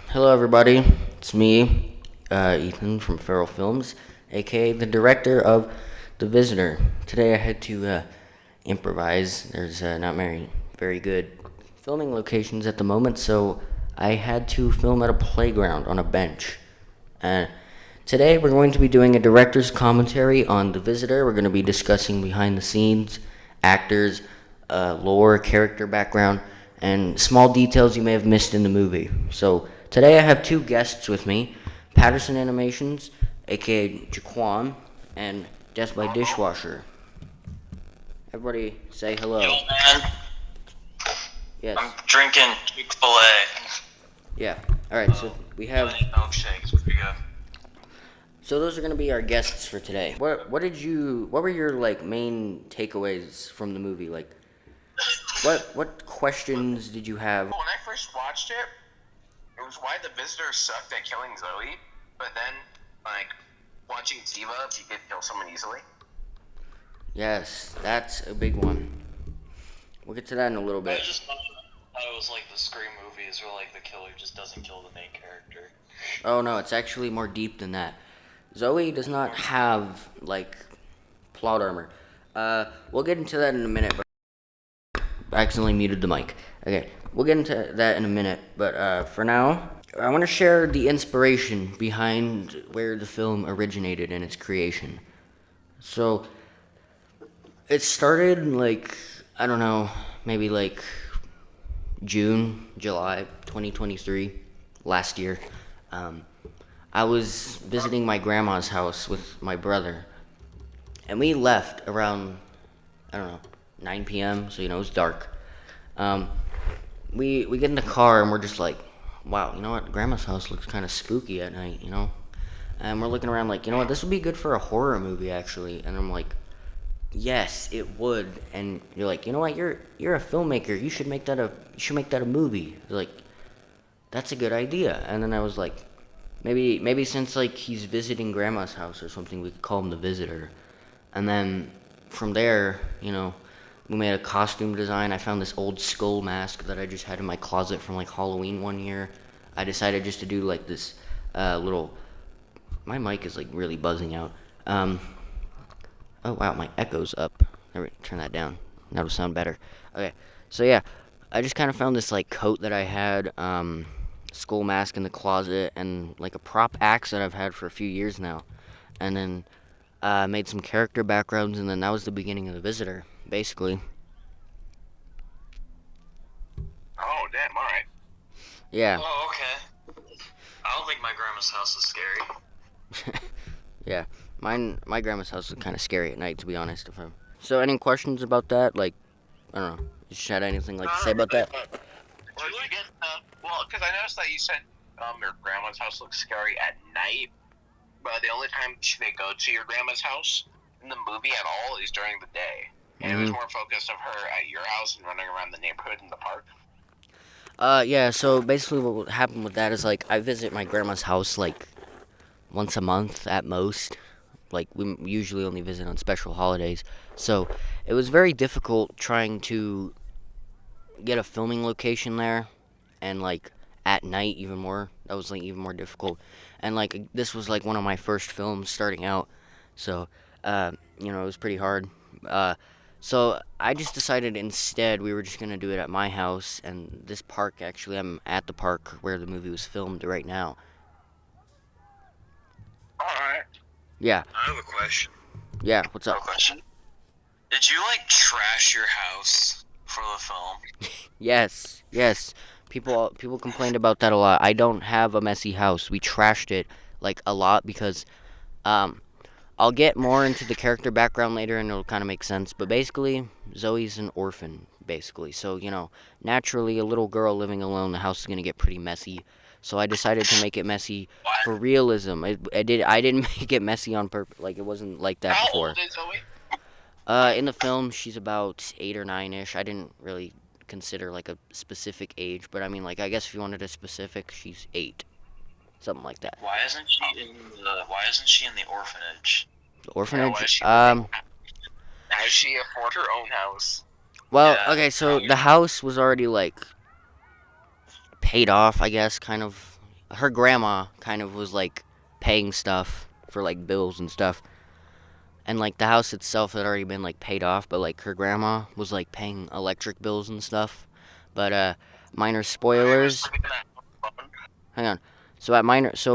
Hello, everybody. It's me, Ethan from Farrell Films, aka the director of The Visitor. Today I had to improvise. There's not very good filming locations at the moment, so I had to film at a playground on a bench. Uh, Today we're going to be doing a director's commentary on The Visitor. We're going to be discussing behind the scenes, actors, lore, character background, and small details you may have missed in the movie. So today I have two guests with me, Patterson Animations, aka Jaquan, and Death by Dishwasher. Everybody say Yo, hello. man, I'm Yes. drinking Chick-fil-A. Yeah. All right. So we have. Milkshakes, pretty good. So those are going to be our guests for today. What were your like main takeaways from the movie? Like what questions did you have? When I first watched it, it was why the visitor sucked at killing Zoe, but then, like, watching Ziva, if you could kill someone easily. Yes, that's a big one. We'll get to that in a little I bit. just thought it was like the Scream movies where like the killer just doesn't kill the main character. Oh no, it's actually more deep than that. Zoe does not have like plot armor. We'll get into that in a minute, but I accidentally muted the mic. Okay, we'll get into that in a minute, but for now, I want to share the inspiration behind where the film originated and its creation. So, it started like, I don't know, maybe like June, July 2023, last year. Um, I was visiting my grandma's house with my brother, and we left around, I don't know, 9 p.m., so it was dark. Um, we get in the car and we're just like, wow, you know what? Grandma's house looks kind of spooky at night. And we're looking around like, you know what? This would be good for a horror movie, actually. And I'm like, yes, it would. And you're like, you know what? You're a filmmaker. You should make that a movie. Like, that's a good idea. And then I was like, maybe since like he's visiting grandma's house or something, we could call him the visitor. And then from there, we made a costume design. I found this old skull mask that I just had in my closet from like Halloween one year. I decided just to do like this little. My mic is like really buzzing out. Oh wow, my echo's up. Turn that down. That'll sound better. Okay, so yeah, I just kind of found this like coat that I had, skull mask in the closet, and like a prop axe that I've had for a few years now, and then made some character backgrounds, and then that was the beginning of The Visitor, basically. Oh, damn, alright. Yeah, Oh, okay. I don't think my grandma's house is scary. yeah. My grandma's house is kind of scary at night, to be honest. So, any questions about that? Like, I don't know. You had anything like to say about that? Did you get, well, because I noticed that you said your grandma's house looks scary at night, but the only time they go to your grandma's house in the movie at all is during the day. And it was more focused of her at your house and running around the neighborhood in the park. Yeah. So basically, what would happen with that is like I visit my grandma's house like once a month at most. Like we usually only visit on special holidays. So it was very difficult trying to get a filming location there, and like at night even more. That was like even more difficult. And like this was like one of my first films starting out, so it was pretty hard. So I just decided instead we were just gonna do it at my house and this park. Actually, I'm at the park where the movie was filmed right now. Alright. Yeah, I have a question. yeah. What's I up? have a question. Did you like trash your house for the film? Yes, yes. People complained about that a lot. I don't have a messy house. We trashed it like a lot because um I'll get more into the character background later and it'll kind of make sense. But basically, Zoe's an orphan, basically. So, naturally, a little girl living alone, the house is going to get pretty messy. So I decided to make it messy What? for realism. I didn't make it messy on purpose. Like, it wasn't like that How before. old is Zoe? In the film, she's about 8 or 9-ish. I didn't really consider, like, a specific age. But, I mean, like, I guess if you wanted a specific, she's 8. Something like that. Why isn't she in the orphanage? The Yeah, why is orphanage? she Does she afford her own house? Well, Yeah, okay, so probably. the house was already like paid off, I guess, kind of. her grandma kind of was like paying stuff for like bills and stuff, and like the house itself had already been like paid off, but like her grandma was like paying electric bills and stuff. But minor Maybe was spoilers. living in that phone. Hang on. So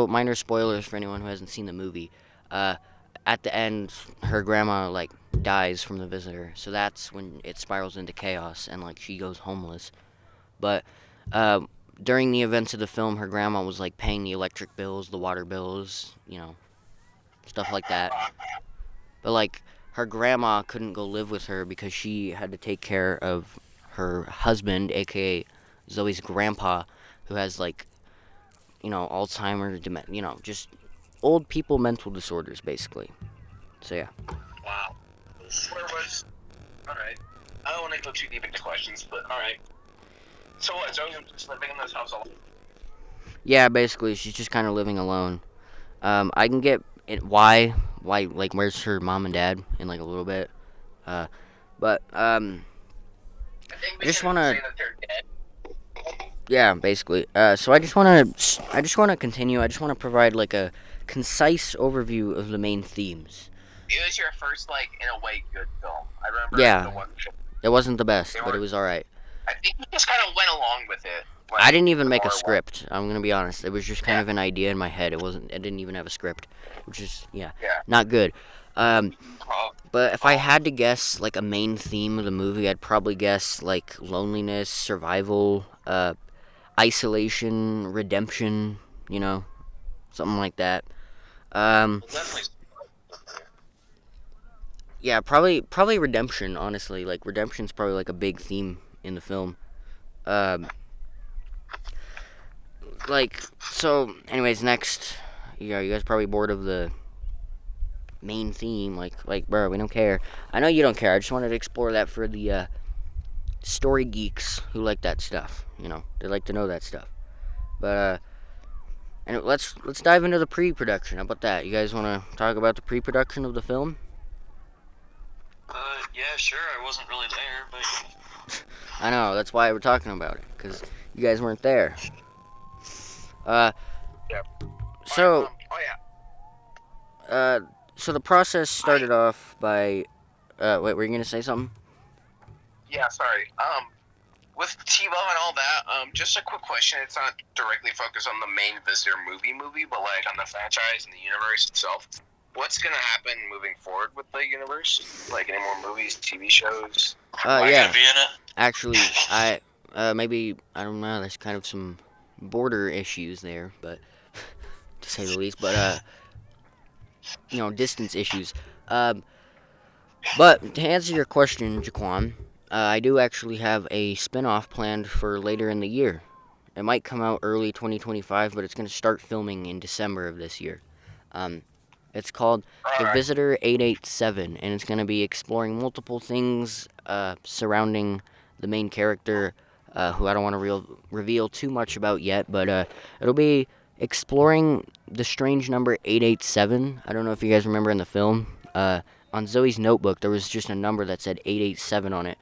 minor spoilers for anyone who hasn't seen the movie. Uh, at the end, her grandma like dies from the visitor, so that's when it spirals into chaos and like she goes homeless. But uh, during the events of the film, her grandma was like paying the electric bills, the water bills, stuff like that. But like her grandma couldn't go live with her because she had to take care of her husband, aka Zoe's grandpa, who has like Alzheimer's, just old people mental disorders, basically. So yeah. Wow. Where was? All right. I don't want to go too deep into questions, but all right. So what? Zoe's just living in this house alone. Yeah, basically, she's just kind of living alone. I can get it, like, where's her mom and dad in like a little bit. But I think I we just can wanna, say that they're dead. yeah, basically. So I just wanna continue. I just wanna provide like a concise overview of the main themes. It was your first, like, in a way, good film. I remember Yeah, the one. it wasn't the best, They but it were. was all right. I think we just kind of went along with it. I Like didn't even the make a more one. script. I'm gonna be honest. It was just kind Yeah. of an idea in my head. It wasn't. I didn't even have a script, which is Yeah. not good. Um, Well, but if I had to guess like a main theme of the movie, I'd probably guess like loneliness, survival, isolation, redemption. Something like that. Um, definitely. yeah, probably redemption. Honestly, like redemption's probably like a big theme in the film. Um, so. Anyways, next. Yeah, you guys probably bored of the main theme. Like, bro, we don't care. I know you don't care. I just wanted to explore that for the story geeks who like that stuff. They like to know that stuff. But and let's dive into the pre-production. How about that? You guys want to talk about the pre-production of the film? Yeah, sure. I wasn't really there, but I know, that's why we're talking about it, because you guys weren't there. Yep. So, Oh yeah. so the process started off by, wait, were you gonna say something? Yeah. Sorry. With TiVo and all that, just a quick question. It's not directly focused on the main visitor movie, but like on the franchise and the universe itself. What's gonna happen moving forward with the universe? Like any more movies, TV shows? I Yeah, gotta be in it. actually, maybe, I don't know, there's kind of some border issues there, but, to say the least, but, distance issues. But to answer your question, Jaquan, I do actually have a spin-off planned for later in the year. It might come out early 2025, but it's going to start filming in December of this year. It's called The Alright. Visitor 887, and it's going to be exploring multiple things surrounding the main character, who I don't want to reveal too much about yet, but it'll be exploring the strange number 887. I don't know if you guys remember in the film. On Zoe's notebook, there was just a number that said 887 on it.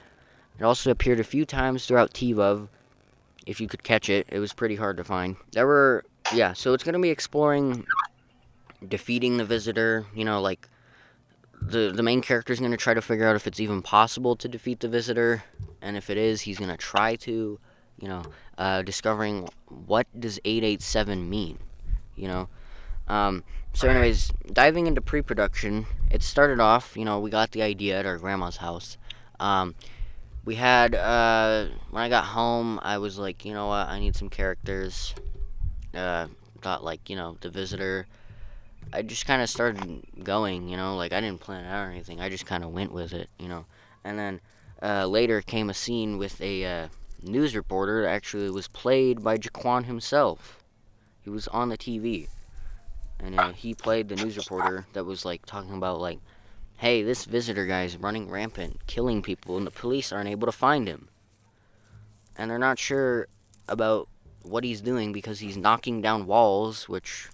It also appeared a few times throughout TVOV. If you could catch it, it was pretty hard to find. So it's going to be exploring defeating the visitor, like the main character is going to try to figure out if it's even possible to defeat the visitor, and if it is, he's going to try to, discovering what does 887 mean, you know. So anyways, diving into pre-production, it started off, we got the idea at our grandma's house. We had, when I got home, I was like, you know what, I need some characters. Got like, the visitor. I just kind of started going, like I didn't plan it out or anything. I just kind of went with it. And then later came a scene with a news reporter that actually was played by Jaquan himself. He was on the TV. And he played the news reporter that was like talking about like, hey, this visitor guy's running rampant, killing people, and the police aren't able to find him. And they're not sure about what he's doing because he's knocking down walls, which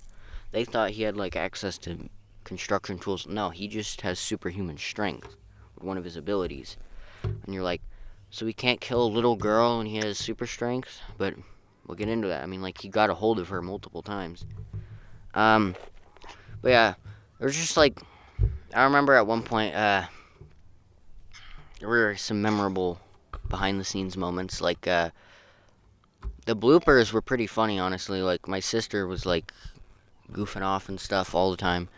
they thought he had like access to construction tools. No, he just has superhuman strength, one of his abilities. And you're like, so he can't kill a little girl and he has super strength? But we'll get into that. I mean, like, he got a hold of her multiple times. But yeah, there was just like, I remember at one point, there were some memorable behind the scenes moments. Like, the bloopers were pretty funny, honestly. Like, my sister was like goofing off and stuff all the time.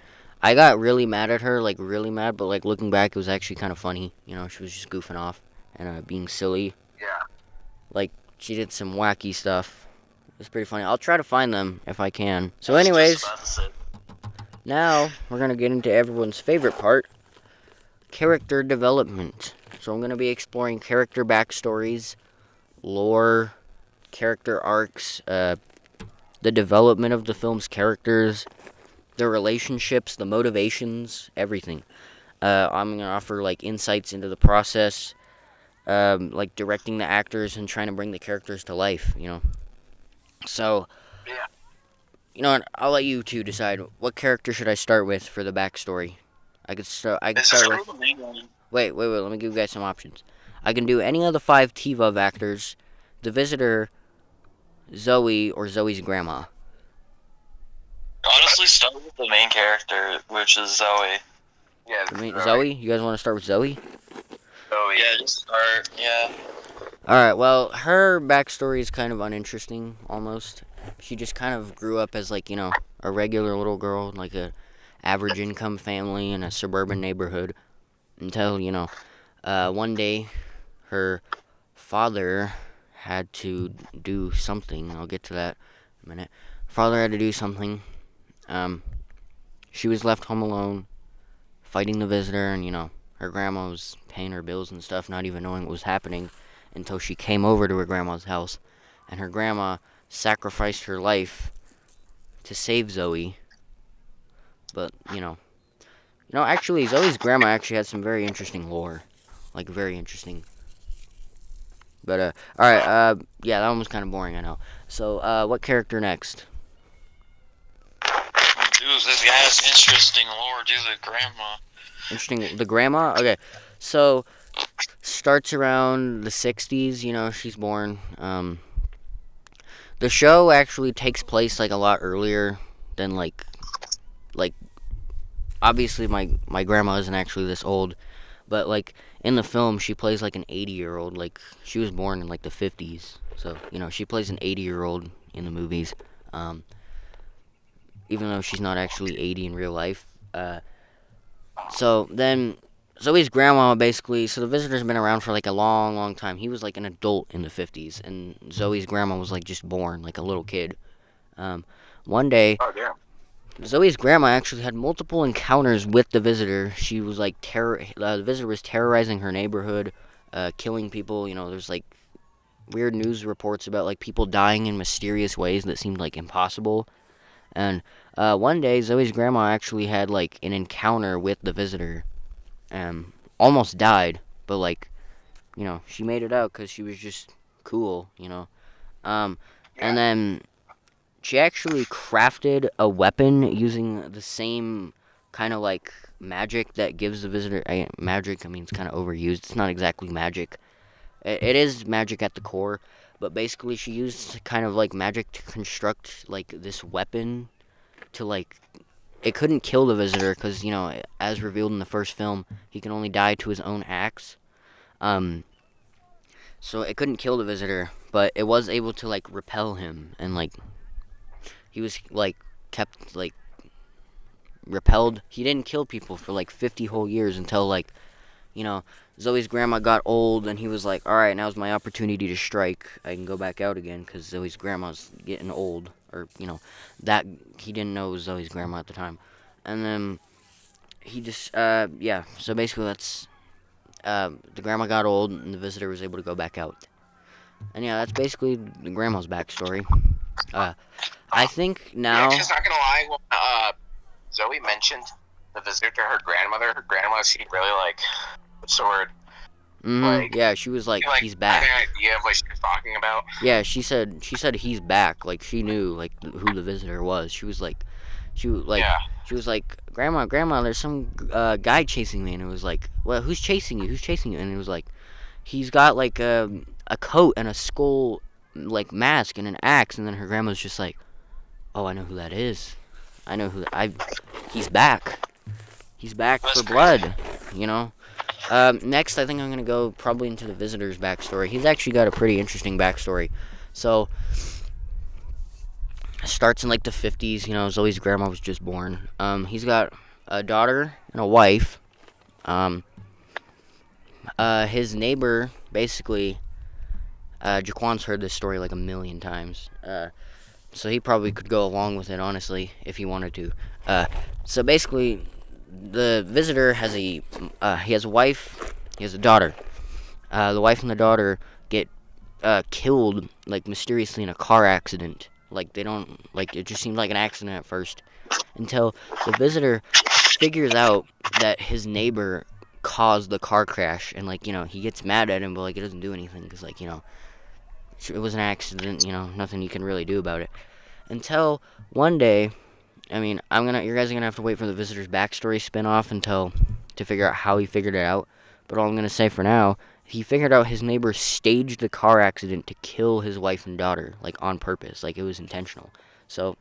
I got really mad at her, like really mad, but like looking back, it was actually kind of funny. You know, she was just goofing off and being silly. Yeah. Like, she did some wacky stuff. It was pretty funny. I'll try to find them if I can. So, I was anyways, just about to say. now we're gonna get into everyone's favorite part: character development. So, I'm gonna be exploring character backstories, lore, character arcs, the development of the film's characters, their relationships, the motivations, everything. I'm gonna offer like insights into the process, like directing the actors and trying to bring the characters to life. So, Yeah. you know what? I'll let you two decide what character should I start with for the backstory. I could start. I could Is start Zoe with. the main one? Wait. Let me give you guys some options. I can do any of the 5 TVUV actors, the Visitor, Zoe, or Zoe's grandma. Honestly, start with the main character, which is Zoe. Yeah. I mean, Zoe. You guys want to start with Zoe? Oh yeah. Yeah, just start. Yeah. Alright, well, her backstory is kind of uninteresting, almost. She just kind of grew up as, like, a regular little girl, like a average income family in a suburban neighborhood, until, one day her father had to do something. I'll get to that in a minute. Father had to do something. She was left home alone, fighting the Visitor, and, her grandma was paying her bills and stuff, not even knowing what was happening until she came over to her grandma's house, and her grandma sacrificed her life to save Zoe. But, actually, Zoe's grandma actually had some very interesting lore. Like, very interesting. But, alright, yeah, that one was kind of boring, I know. So, what character next? Dude, this guy has interesting lore. Do the grandma. Interesting. The grandma? Okay, so, starts around the 60s, she's born. The show actually takes place, like, a lot earlier than, like, obviously my grandma isn't actually this old, but, like, in the film, she plays, like, an 80-year-old, like, she was born in, like, the 50s, so, she plays an 80-year-old in the movies, even though she's not actually 80 in real life. So then Zoe's grandma, basically, so the Visitor's been around for, like, a long, long time. He was, like, an adult in the 50s, and Zoe's grandma was, like, just born, like, a little kid. One day, Oh damn. Zoe's grandma actually had multiple encounters with the Visitor. She was, like, the Visitor was terrorizing her neighborhood, killing people. There's, like, weird news reports about, like, people dying in mysterious ways that seemed, like, impossible. And one day, Zoe's grandma actually had, like, an encounter with the Visitor. Almost died, but, like, she made it out because she was just cool, And then she actually crafted a weapon using the same kind of, like, magic that gives the Visitor... magic, I mean, it's kind of overused. It's not exactly magic. It is magic at the core, but basically she used kind of, like, magic to construct, like, this weapon to, like... It couldn't kill the Visitor because, as revealed in the first film, he can only die to his own axe. So it couldn't kill the Visitor, but it was able to, like, repel him, and, like, he was, like, kept, like, repelled. He didn't kill people for, like, 50 whole years until, like, Zoe's grandma got old, and he was like, alright, now's my opportunity to strike. I can go back out again, because Zoe's grandma's getting old. Or, that, he didn't know it was Zoe's grandma at the time. And then, he just, yeah, so basically that's, the grandma got old, and the Visitor was able to go back out. And yeah, that's basically the grandma's backstory. I think now... Yeah, she's not gonna lie. When, Zoe mentioned the Visitor to her grandmother seemed really like, what's the word? Like, yeah, she was like, he's I back. had an idea of what she was talking about. Yeah, she said he's back. Like, she knew, like, who the Visitor was. She was like, she was like, Grandma, there's some guy chasing me. And it was like, well, who's chasing you? And it was like, he's got, like, a coat and a skull like mask and an axe, and then her grandma's just like, "Oh, I know who that is. I know who he's back. He's back That's for crazy. blood." You know. Next, I think I'm gonna go probably into the visitor's backstory. He's actually got a pretty interesting backstory. So, it starts in like the 50s. You know, Zoe's grandma was just born. He's got a daughter and a wife. Um, his neighbor, basically, Jaquan's heard this story like a million times. So he probably could go along with it, honestly, if he wanted to. So basically, the visitor has he has a wife, he has a daughter. The wife and the daughter get killed like mysteriously in a car accident. Like they don't like it just seemed like an accident at first, until the visitor figures out that his neighbor caused the car crash, and like he gets mad at him, but like he doesn't do anything because like it was an accident. Nothing you can really do about it. Until one day, I mean, you guys are gonna have to wait for the visitor's backstory spin-off to figure out how he figured it out. But all I'm gonna say for now, he figured out his neighbor staged the car accident to kill his wife and daughter, like on purpose, like it was intentional. So,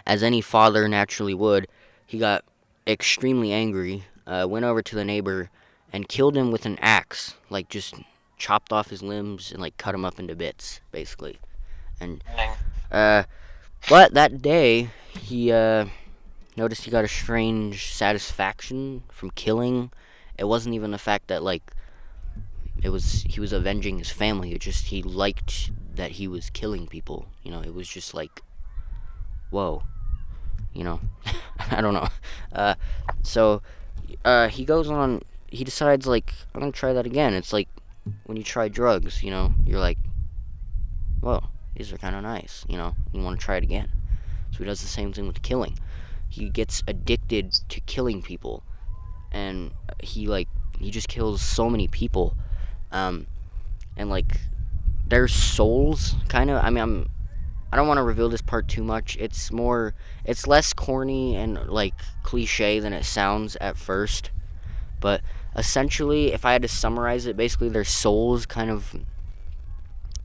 as any father naturally would, he got extremely angry, went over to the neighbor, and killed him with an axe, like just chopped off his limbs and like cut him up into bits, basically. And uh, but that day, he noticed he got a strange satisfaction from killing. It wasn't even the fact that like he was avenging his family. It just he liked that he was killing people. It was just like, whoa. You know, I don't know. So he goes on. He decides like I'm gonna try that again. It's like when you try drugs. You're like, whoa, these are kind of nice. You want to try it again. So he does the same thing with killing. He gets addicted to killing people, and he just kills so many people, and like their souls kind of. I mean, I don't want to reveal this part too much. It's less corny and like cliche than it sounds at first, but essentially, if I had to summarize it, basically their souls kind of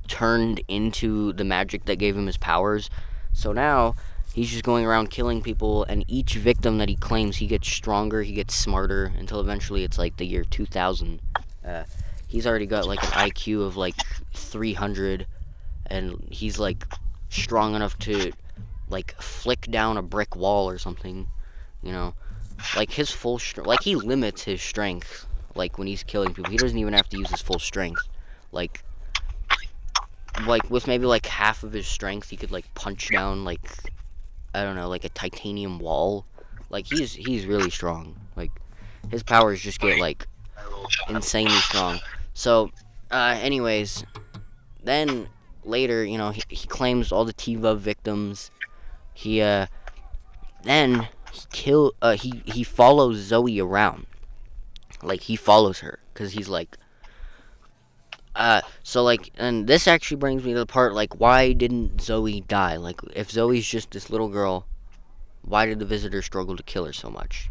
turned into the magic that gave him his powers. So now he's just going around killing people, and each victim that he claims, he gets stronger, he gets smarter, until eventually it's like the year 2000. He's already got like an IQ of like 300, and he's like strong enough to like flick down a brick wall or something. You know, like his full strength. Like he limits his strength. Like when he's killing people, he doesn't even have to use his full strength. Like with maybe like half of his strength, he could like punch down like I don't know, like a titanium wall. Like he's really strong. Like his powers just get like insanely strong. So, anyways, then later, he claims all the TVUV victims. He then he follows Zoe around. Like he follows her because he's like so like, and this actually brings me to the part like, why didn't Zoe die? Like if Zoe's just this little girl, why did the visitor struggle to kill her so much?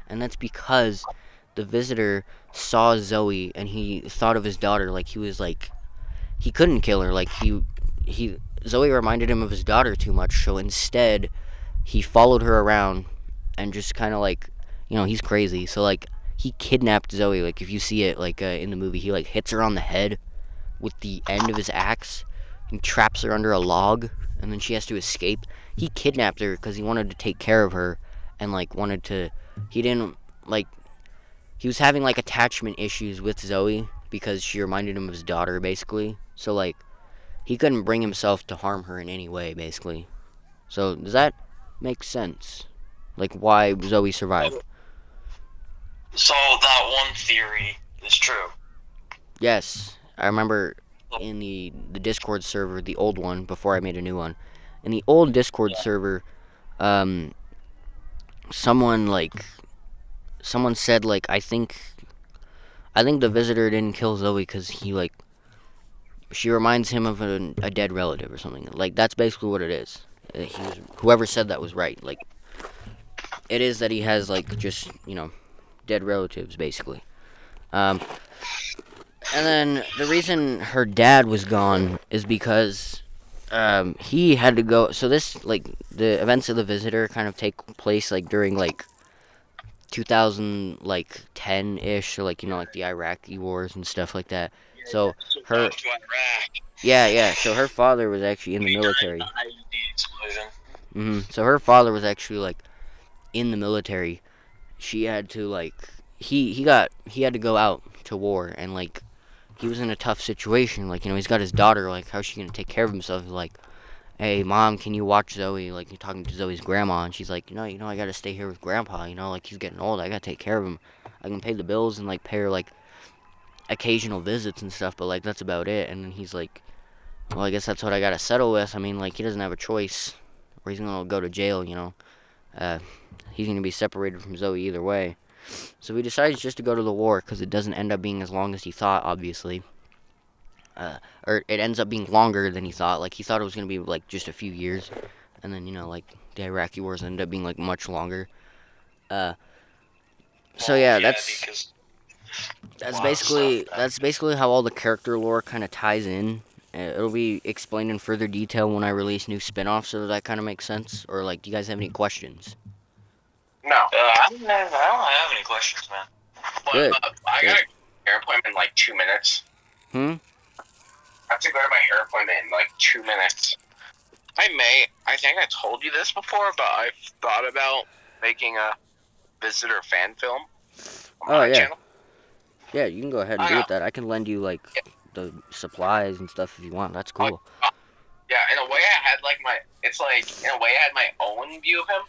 And that's because the visitor saw Zoe and he thought of his daughter. Like he couldn't kill her. Like he Zoe reminded him of his daughter too much. So instead, he followed her around and just kind of like, he's crazy. So like he kidnapped Zoe. Like if you see it like in the movie, he like hits her on the head with the end of his axe and traps her under a log, and then she has to escape. He kidnapped her because he wanted to take care of her and like he didn't like he was having like attachment issues with Zoe because she reminded him of his daughter basically. So like he couldn't bring himself to harm her in any way basically. So does that make sense? Like why Zoe survived? So that one theory is true. Yes, I remember in the Discord server, the old one before I made a new one. In the old Discord server, someone said like I think the visitor didn't kill Zoe because she reminds him of a dead relative or something. Like that's basically what it is. Whoever said that was right. Like it is that he has like just dead relatives basically. And then the reason her dad was gone is because he had to go. So this, like, the events of the Visitor kind of take place like during like 2010 ish, or like, like the Iraqi wars and stuff like that. So her, To Iraq yeah. So her father was actually in the during the military. IED explosion. So her father was actually like in the military. She had to like he had to go out to war, and like he was in a tough situation. Like, he's got his daughter. Like, how's she gonna take care of himself? Like, hey mom, can you watch Zoe? Like, you're talking to Zoe's grandma, and she's like, I gotta stay here with grandpa. Like, he's getting old. I gotta take care of him. I can pay the bills and like pay her like occasional visits and stuff, but like that's about it. And then he's like, well, I guess that's what I gotta settle with. I mean, like, he doesn't have a choice, or he's gonna go to jail. Uh, he's gonna be separated from Zoe either way. So he decides just to go to the war because it doesn't end up being as long as he thought, obviously. Or it ends up being longer than he thought. Like, he thought it was gonna be like just a few years, and then like the Iraqi wars ended up being like much longer. Uh, so yeah, Because that's basically how all the character lore kind of ties in. It'll be explained in further detail when I release new spin-offs, so that kind of makes sense. Or like, do you guys have any questions? No. I don't have any questions, man. But, Good. I got a hair appointment in like 2 minutes. Hmm. I have to go to my hair appointment in like 2 minutes. I think I told you this before, but I thought about making a Visitor fan film on Oh my yeah. channel. Yeah, you can go ahead and do with that. I can lend you like the supplies and stuff if you want. That's cool. Yeah, in a way I had my own view of him.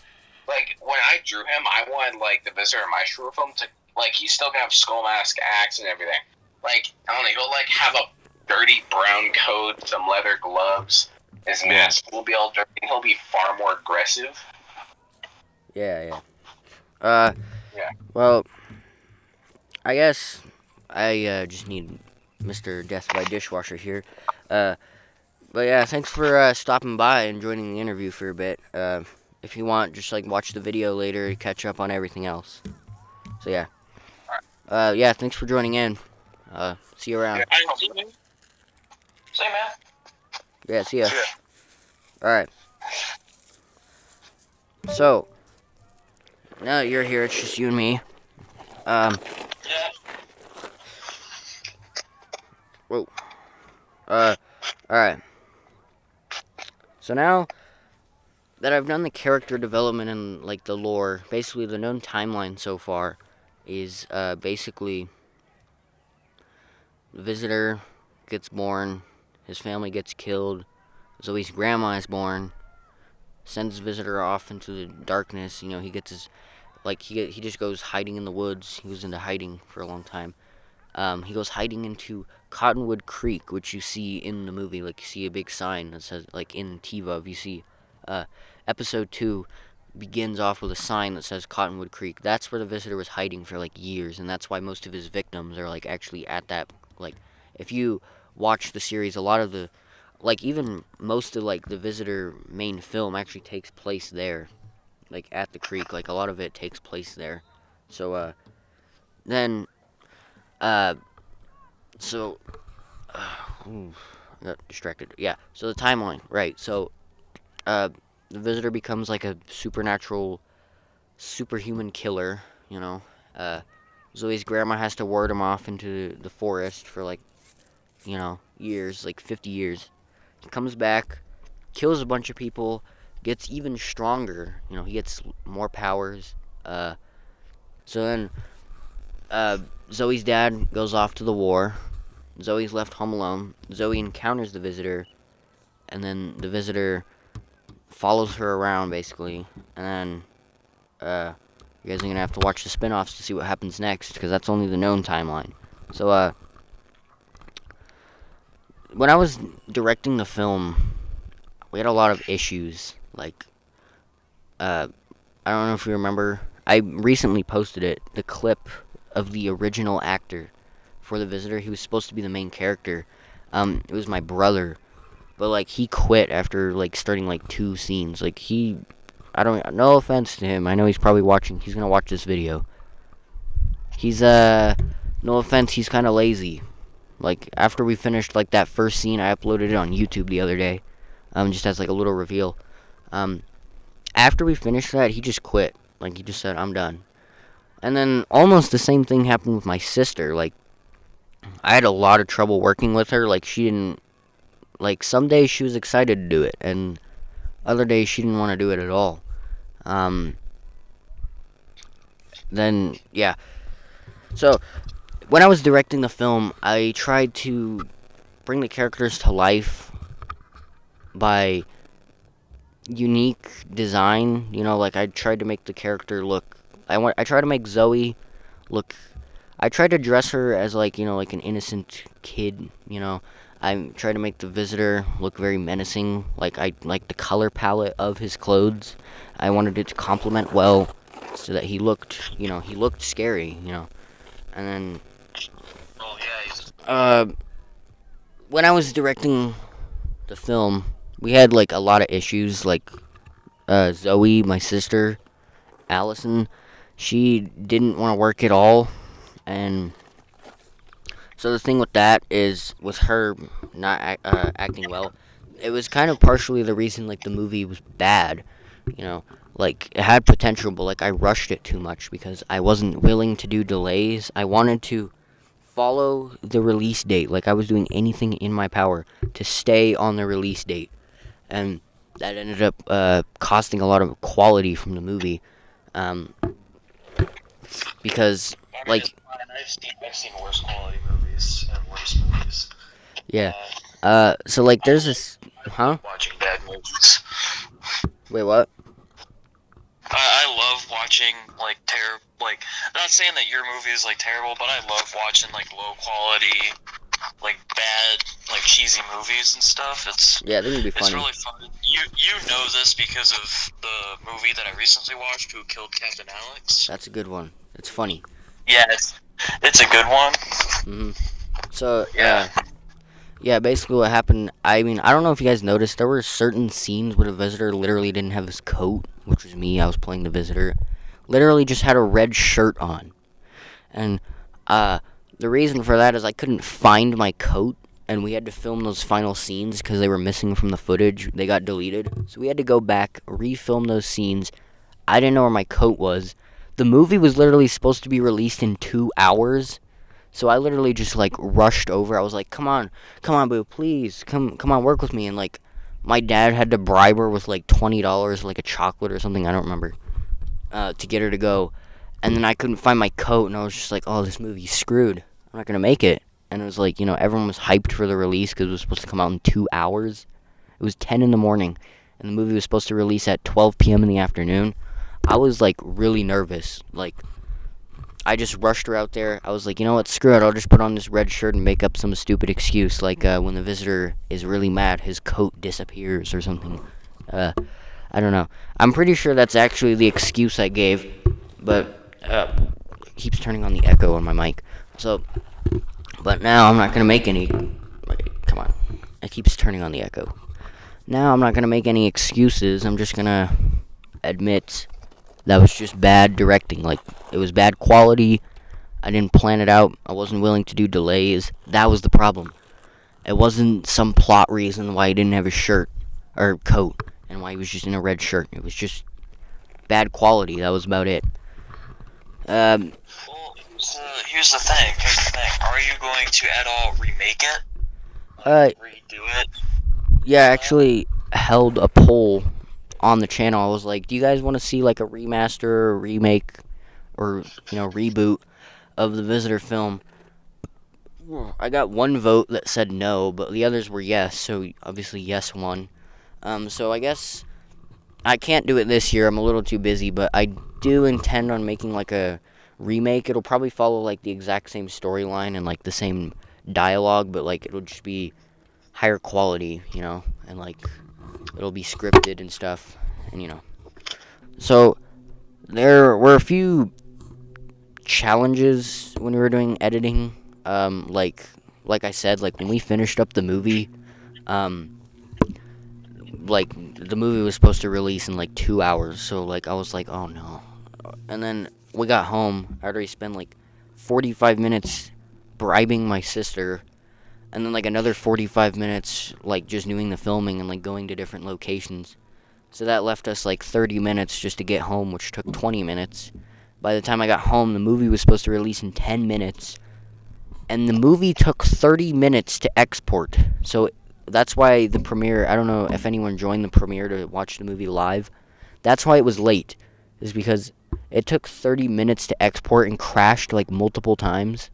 Like, when I drew him, I wanted like the Visitor in my short film to, like, he's still gonna have skull mask, axe, and everything. Like, I don't know, he'll like have a dirty brown coat, some leather gloves. His mask will be all dirty. He'll be far more aggressive. Yeah. Yeah. Well, I guess I just need Mr. Death by Dishwasher here. But yeah, thanks for stopping by and joining the interview for a bit. If you want, just like watch the video later to catch up on everything else. So yeah. Yeah, thanks for joining in. See you around. Yeah. I don't see you. Say, man. Yeah, see ya. Yeah. Alright. So, now that you're here, it's just you and me. Yeah. Whoa. Alright. So now that I've done the character development and like the lore, basically the known timeline so far is basically the Visitor gets born, his family gets killed, Zoe's grandma is born, sends Visitor off into the darkness. He gets his he just goes hiding in the woods. He was into hiding for a long time. He goes hiding into Cottonwood Creek, which you see in the movie. Like, you see a big sign that says, like, in TiVo, you see, episode 2 begins off with a sign that says Cottonwood Creek. That's where the Visitor was hiding for, like, years, and that's why most of his victims are, like, actually at that, like, if you watch the series, a lot of the, like, even most of, like, the Visitor main film actually takes place there, like, at the creek. Like, a lot of it takes place there. So, then, so, I got distracted. Yeah, so the timeline, right. So, the Visitor becomes like a supernatural, superhuman killer, Zoe's grandma has to ward him off into the forest for like, years, like 50 years. He comes back, kills a bunch of people, gets even stronger, he gets more powers. So then, Zoe's dad goes off to the war. Zoe's left home alone. Zoe encounters the Visitor, and then the Visitor follows her around, basically. And then, you guys are gonna have to watch the spin-offs to see what happens next, because that's only the known timeline. So, when I was directing the film, we had a lot of issues. Like, I don't know if you remember, I recently posted it, the clip of the original actor for the Visitor. He was supposed to be the main character. It was my brother, but like he quit after like starting like 2 scenes. Like no offense to him. I know he's probably watching. He's gonna watch this video. He's no offense. He's kind of lazy. Like after we finished like that first scene, I uploaded it on YouTube the other day. Just as like a little reveal. Um, After we finished that, he just quit. Like he just said, "I'm done." And then almost the same thing happened with my sister. Like I had a lot of trouble working with her. Like she didn't like some days she was excited to do it, and other days she didn't want to do it at all. Um, then yeah. So when I was directing the film, I tried to bring the characters to life by unique design. You know, like I tried to make the character look. I tried to make Zoe look. I tried to dress her as like like an innocent kid. I tried to make the visitor look very menacing. Like I like the color palette of his clothes. I wanted it to complement well, so that he looked scary. And then Oh yeah, he's when I was directing the film, we had like a lot of issues. Like Zoe, my sister, Allison, she didn't want to work at all, and so the thing with that is, with her not acting well, it was kind of partially the reason like the movie was bad. You know, like it had potential, but like I rushed it too much because I wasn't willing to do delays. I wanted to follow the release date. Like I was doing anything in my power to stay on the release date, and that ended up costing a lot of quality from the movie. Um, because I mean, it's like fine. I've seen worse quality movies and worse movies. yeah, so like I there's love, this, I huh? love watching bad movies. Wait, what? I love watching like like not saying that your movie is like terrible, but I love watching like low quality, like bad, like cheesy movies and stuff. Yeah, they can be It's funny. really fun. You know this because of the movie that I recently watched, Who Killed Captain Alex. That's a good one. It's funny. Yeah, it's a good one. So Yeah. yeah, basically what happened. I mean, I don't know if you guys noticed, there were certain scenes where the visitor literally didn't have his coat, which was me. I was playing the visitor. Literally just had a red shirt on, and the reason for that is I couldn't find my coat, and we had to film those final scenes because they were missing from the footage. They got deleted, so we had to go back, refilm those scenes. I didn't know where my coat was. The movie was literally supposed to be released in 2 hours, so I literally just like rushed over. I was like, come on, boo, please, come on, work with me." And like, my dad had to bribe her with like $20, like a chocolate or something. I don't remember, to get her to go. And then I couldn't find my coat, and I was just like, "Oh, this movie's screwed. I'm not gonna make it." And it was like, everyone was hyped for the release because it was supposed to come out in 2 hours. It was 10 in the morning, and the movie was supposed to release at 12 p.m. in the afternoon. I was like really nervous. Like, I just rushed her out there. I was like, you know what, screw it. I'll just put on this red shirt and make up some stupid excuse. Like, when the visitor is really mad, his coat disappears or something. I don't know. I'm pretty sure that's actually the excuse I gave. But, it keeps turning on the echo on my mic. So, but now I'm not going to make any. Wait, come on. It keeps turning on the echo. Now I'm not going to make any excuses. I'm just going to admit that was just bad directing. Like, it was bad quality. I didn't plan it out. I wasn't willing to do delays. That was the problem. It wasn't some plot reason why he didn't have a shirt or coat and why he was just in a red shirt. It was just bad quality. That was about it. Well, here's the thing. Are you going to at all remake it? Redo it? Yeah, I actually held a poll on the channel. I was like, do you guys want to see like a remaster or remake or, reboot of the Visitor film? I got one vote that said no, but the others were yes, so obviously yes won. So I guess I can't do it this year. I'm a little too busy, but I do intend on making like a remake. It'll probably follow like the exact same storyline and like the same dialogue, but like it'll just be higher quality, and like it'll be scripted and stuff, and. So there were a few challenges when we were doing editing. Like I said, like when we finished up the movie, like the movie was supposed to release in like 2 hours. So like I was like, oh no. And then we got home. I already spent like 45 minutes bribing my sister and then like another 45 minutes like just doing the filming and like going to different locations. So that left us like 30 minutes just to get home, which took 20 minutes. By the time I got home, the movie was supposed to release in 10 minutes, and the movie took 30 minutes to export. So that's why the premiere, I don't know if anyone joined the premiere to watch the movie live. That's why it was late, is because it took 30 minutes to export and crashed like multiple times.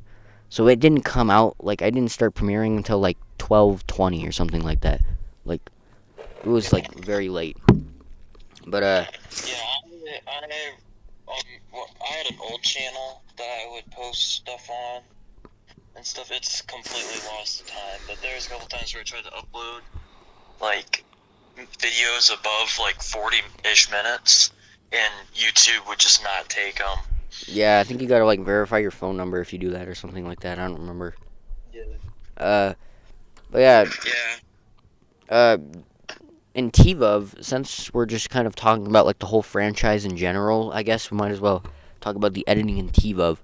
So it didn't come out, like I didn't start premiering until like 12:20 or something like that. Like it was like very late. But Yeah, I had an old channel that I would post stuff on and stuff. It's completely lost the time, but there's a couple times where I tried to upload like videos above like 40-ish minutes, and YouTube would just not take them. yeah, I think you gotta like verify your phone number if you do that or something like that. I don't remember. Yeah. But yeah, Yeah. in TVOV, since we're just kind of talking about like the whole franchise in general, I guess we might as well talk about the editing in TVOV.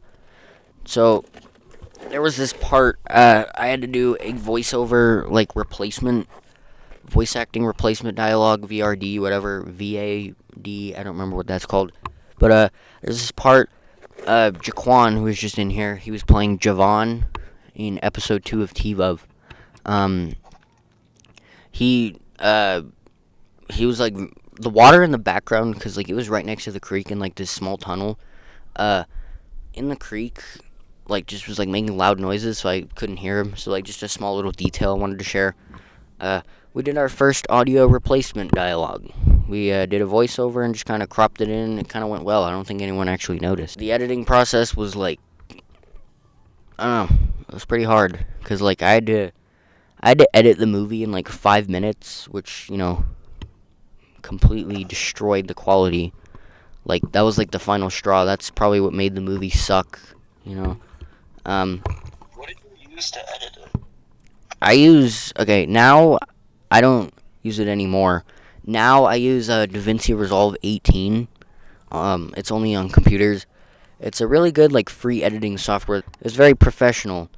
So there was this part I had to do a voiceover like replacement, voice acting replacement dialogue, VRD, whatever, VAD, I don't remember what that's called. But there's this part, Jaquan, who was just in here, he was playing Javon in episode 2 of TVOV. He was like the water in the background, because like it was right next to the creek in like this small tunnel. In the creek, like just was like making loud noises, so I couldn't hear him. So like just a small little detail I wanted to share. We did our first audio replacement dialogue. We did a voiceover and just kind of cropped it in. It kind of went well. I don't think anyone actually noticed. The editing process was like, I don't know, it was pretty hard, because like I had to edit the movie in like 5 minutes, which, you know, completely destroyed the quality. Like that was like the final straw. That's probably what made the movie suck, you know. What did you use to edit it? Okay, now I don't use it anymore. Now I use DaVinci Resolve 18. It's only on computers. It's a really good like free editing software. It's very professional,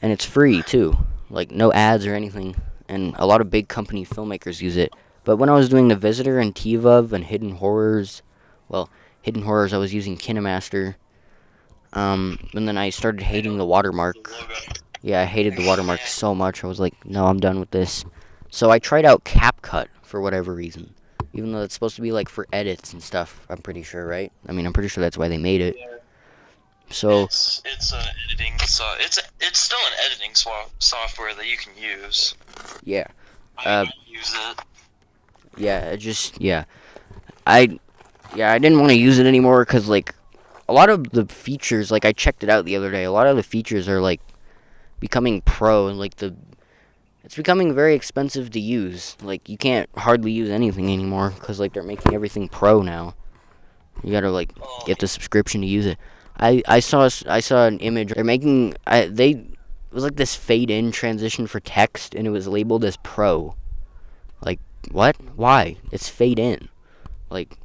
and it's free too. Like no ads or anything. And a lot of big company filmmakers use it. But when I was doing The Visitor and TVOV and Hidden Horrors, I was using KineMaster. And then I started hating the watermark. Yeah, I hated the watermark so much. I was like, no, I'm done with this. So I tried out CapCut for whatever reason. Even though it's supposed to be like for edits and stuff, I'm pretty sure, right? I mean, I'm pretty sure that's why they made it. So it's editing. It's still an editing software that you can use. yeah, I use it. I didn't want to use it anymore because like a lot of the features, like I checked it out the other day. A lot of the features are like becoming pro, and like it's becoming very expensive to use. Like you can't hardly use anything anymore because like they're making everything pro now. You gotta like get the subscription to use it. I saw an image. It was like this fade in transition for text, and it was labeled as pro. Like what? Why? It's fade in. Like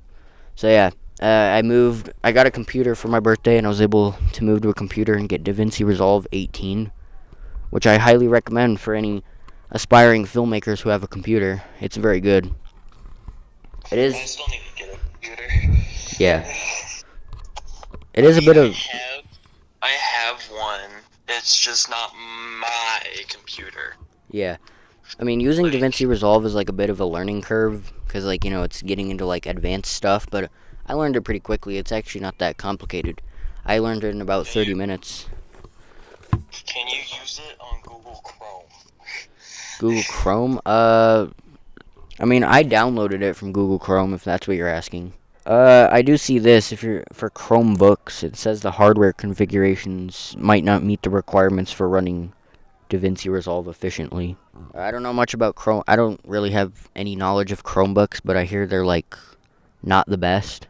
so yeah. I got a computer for my birthday, and I was able to move to a computer and get DaVinci Resolve 18, which I highly recommend for any aspiring filmmakers who have a computer. It's very good. It is. I still need to get a computer. Yeah. It is a bit of. I have one. It's just not my computer. Yeah. I mean, using DaVinci Resolve is like a bit of a learning curve, because like, you know, it's getting into like advanced stuff, but I learned it pretty quickly. It's actually not that complicated. I learned it in about 30 minutes. Can you use it on Google Chrome? Google Chrome? I mean, I downloaded it from Google Chrome, if that's what you're asking. I do see this. If you're for Chromebooks, it says the hardware configurations might not meet the requirements for running DaVinci Resolve efficiently. I don't know much about Chrome. I don't really have any knowledge of Chromebooks, but I hear they're like not the best.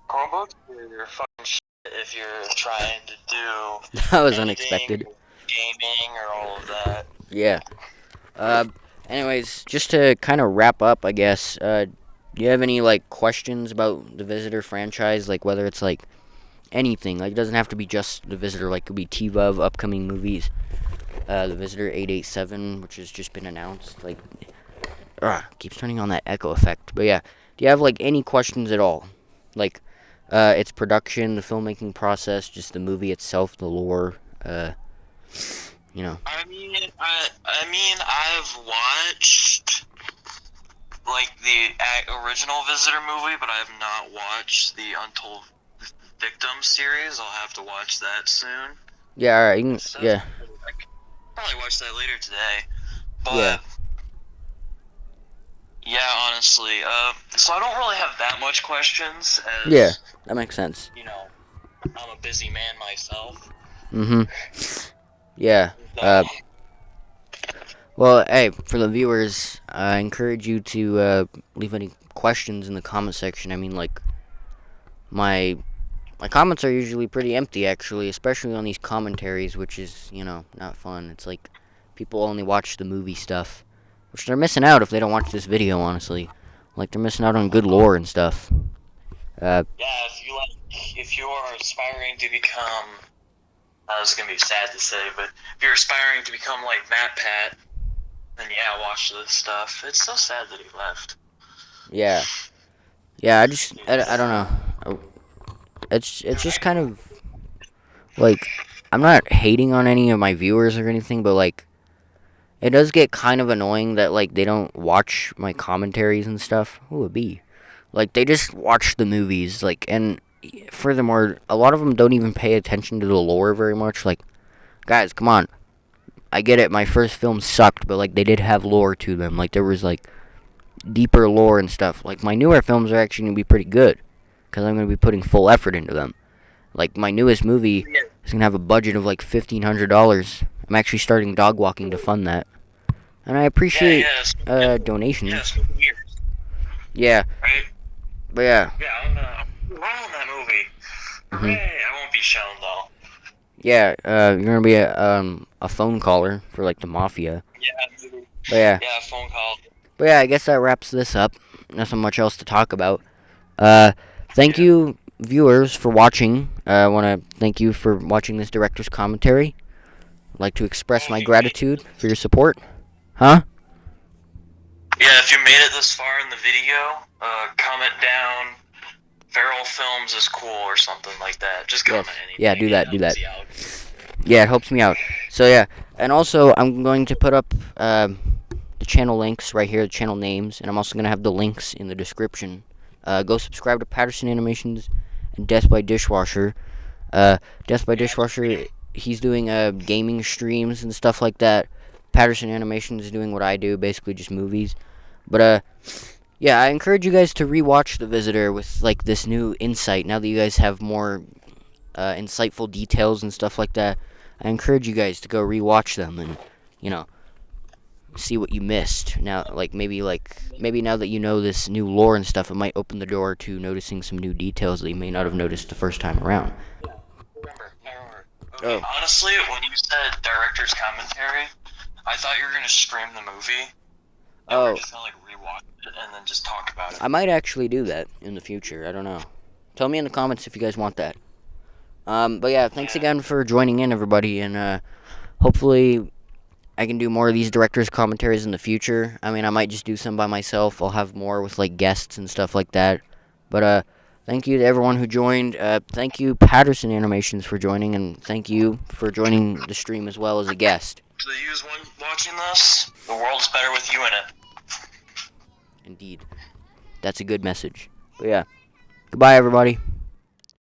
Chromebooks are fucking shit if you're trying to do That was editing, unexpected. gaming, or all of that. Yeah. Anyways, just to kind of wrap up, I guess, do you have any, like, questions about the Visitor franchise? Like, whether it's, like, anything. Like, it doesn't have to be just the Visitor. Like, it could be TVOV, upcoming movies. the Visitor 887, which has just been announced. Like, keeps turning on that echo effect. But yeah, do you have like any questions at all? Like, its production, the filmmaking process, just the movie itself, the lore. You know. I've watched like the original Visitor movie, but I have not watched the Untold Victims series. I'll have to watch that soon. Yeah, alright, yeah. Probably watch that later today. But Yeah. yeah, honestly, so I don't really have that much questions. As, Yeah, that makes sense. You know, I'm a busy man myself. Yeah. So, Well, hey, for the viewers, I encourage you to leave any questions in the comment section. I mean, like, my comments are usually pretty empty, actually, especially on these commentaries, which is, you know, not fun. It's like people only watch the movie stuff, which they're missing out if they don't watch this video, honestly. Like, they're missing out on good lore and stuff. Yeah, if you are aspiring to become, this is gonna be sad to say, but if you're aspiring to become like Matt Pat, then yeah, watch this stuff. It's so sad that he left. Yeah. Yeah, I don't know. It's just kind of, like, I'm not hating on any of my viewers or anything, but, like, it does get kind of annoying that, like, they don't watch my commentaries and stuff. Ooh, a bee. Like, they just watch the movies, like, and furthermore, a lot of them don't even pay attention to the lore very much. Like, guys, come on. I get it, my first film sucked, but, like, they did have lore to them. Like, there was, like, deeper lore and stuff. Like, my newer films are actually going to be pretty good, because I'm going to be putting full effort into them. Like, my newest movie is going to have a budget of, like, $1,500. I'm actually starting dog walking to fund that. And I appreciate donations. Yeah. Right? But yeah. Yeah, I'm on that movie. Hooray! I won't be shown though. Yeah, you're gonna be a phone caller for like the mafia. Yeah. But yeah. Yeah, phone call. But yeah, I guess that wraps this up. Nothing much else to talk about. Thank you, viewers, for watching. I want to thank you for watching this director's commentary. I'd like to express my gratitude for your support. Huh? Yeah, if you made it this far in the video, comment down Farrell Films is cool or something like that. Just comment anything. Yeah, do that. Yeah, it helps me out. So yeah, and also I'm going to put up the channel links right here, the channel names, and I'm also going to have the links in the description. Go subscribe to Patterson Animations and Death by Dishwasher. Death by Dishwasher, he's doing gaming streams and stuff like that. Patterson Animations is doing what I do, basically just movies. But yeah, I encourage you guys to rewatch The Visitor with like this new insight. Now that you guys have more insightful details and stuff like that, I encourage you guys to go rewatch them and, you know, see what you missed. Now, maybe now that you know this new lore and stuff, it might open the door to noticing some new details that you may not have noticed the first time around. I remember. Okay, honestly, when you said director's commentary, I thought you were gonna stream the movie. And we're just gonna like rewatch it and then just talk about it. I might actually do that in the future. I don't know. Tell me in the comments if you guys want that. But yeah, thanks again for joining in, everybody, and hopefully I can do more of these directors' commentaries in the future. I mean, I might just do some by myself. I'll have more with like guests and stuff like that. But thank you to everyone who joined. Thank you, Patterson Animations, for joining, and thank you for joining the stream as well as a guest. To the users watching this, the world's better with you in it. Indeed. That's a good message. But yeah. Goodbye, everybody.